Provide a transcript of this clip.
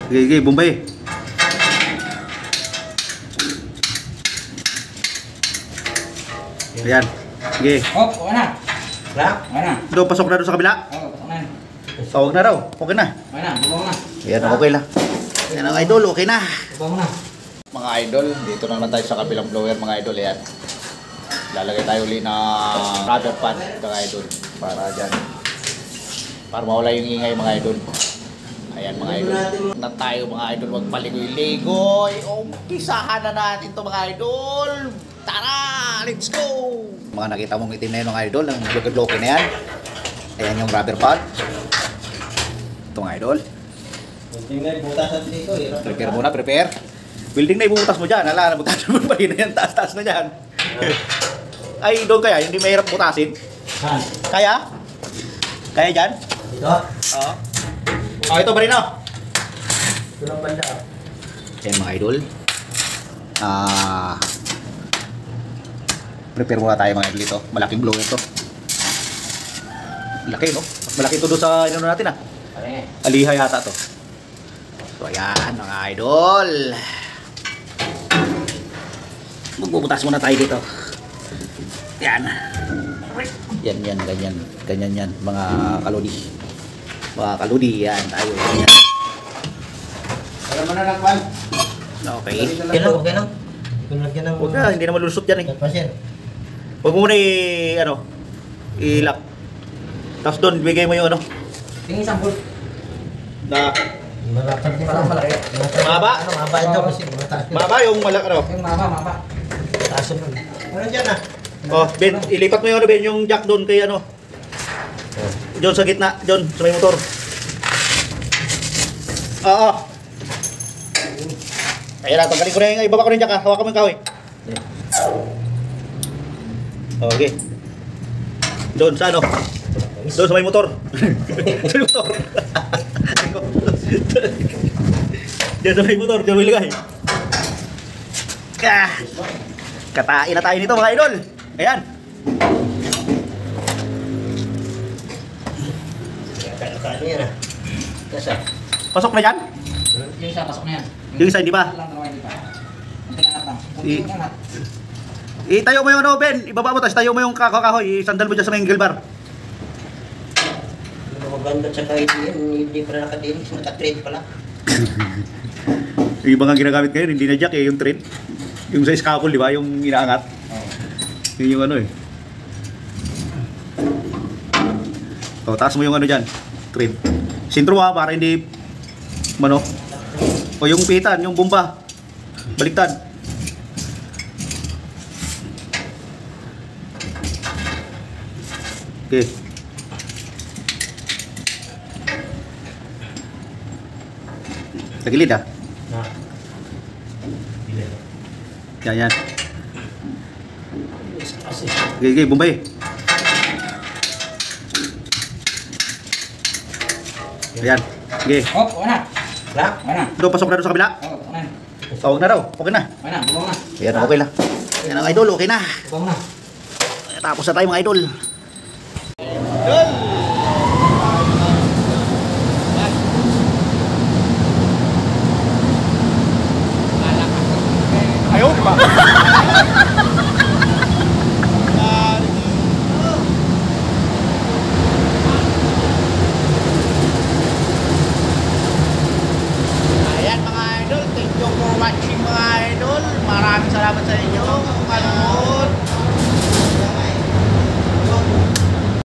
Sige, Bombay. Ayan. Sige. Oh, okay na. Wala? Okay na. Doon, pasok na doon sa kabila. Oh, pasok na yan. Tawag na raw. Okay na. Okay na, bubong na. Ayan, okay lang. Ayan ang idol, okay na. Bubong na. Mga idol, dito na naman tayo sa kabilang blower mga idol. Ayan. Lalagay tayo ulit ng rubber pad mga idol. Para dyan. Para mawala yung ingay mga idol. Ayan mga idol. Na tayo mga idol, magpaligoy-ligoy. Umpisahan na natin to mga idol. Tara, let's go! Mga nakita mong itim na yun mga idol, ang lukid-lukid na yan. Ayan yung rubber pad. Ito mga idol. Tingnan, butasan dito eh. Prepare muna, prepare. Building na ibubutas mo dyan. Hala, butasan mo pa rin na yan. Taas-taas na yan. Ay, doon kaya, hindi mahirap butasin. Saan? Kaya? Kaya dyan? Dito? Oo. Oh, ito ba rin oh? Ito lang banda. Ayan mga idol. Prepare muna tayo mga idol ito. Malaking blower to. Laki no? Mas malaki ito doon sa ano natin ah. Aliha yata to. So ayan mga idol. Magbubutas muna tayo dito. Yan. Yan, ganyan. Ganyan yan, mga kaludi. Mga kaludi, yan. Tayo, ganyan. Alam mo na lang, Juan. Okay. Okay lang, okay lang. Kung lagyan ng... Huwag ka, hindi na malulusot yan eh. Pasin. Huwag mo muna i-lock. Tapos doon, bigay mo yung ano. Tingin isang bolt. Na, Malapad din. Parang malaki. Mahaba? Ano, mahaba ito kasi mataas yun. mahaba yung ano. Yung mama. Mataas yun. Ano dyan ah? Oh, Ben, ilipat mo yung Ben, yung jack doon kay ano. Doon sa gitna, doon sa may motor. Oo. Ayan na, tanggalin ko na yung ibaba ko na yung jack ha. Hawakan mo yung kahoy. Okay. Doon sa ano? Doon sa may motor. Sa may motor. Diyan sa may motor, diyan mo ilagay. Katain na tayo nito mga idol. Ayan. Ano yan ah? Kasa? Pasok na dyan? Yung isa, pasok na yan. Yung isa, hindi pa? Lang, dalawa, hindi pa. Kunting angat lang. I- Kunting angat. Itayo mo yung ano, Ben. Ibaba mo, tapos tayo mo yung kahoy. Isandal mo dyan sa may angle Ano maganda sa kahit yan, hindi pa na nakadilis, naka-trade pala. Yung iba nga ginagamit ngayon, hindi na jack eh, yung thread. Yung sa scaffold, di ba? Yung inaangat. Yun yung ano eh. O, taas mo yung ano dyan. Thread. Sintro ha, para hindi mano. O yung pihitan, yung bomba. Baliktad. Okay. Tagilid ah. Na. Yan. Kasi. Okay, Bombay. Ayan. Sige. Oh, okay na. Wala? Okay na. Doon, pasok na doon sa kabila. Oh, okay na. Tawag na raw. Okay na. Okay na, bubong na. Ayan, okay lang. Ayan ang idol, okay na. Bubong na. Tapos na tayo mga idol. Ayaw pa. Ayan mga idol, thank you for watching mga idol. Maraming salamat sa inyo. Kung ano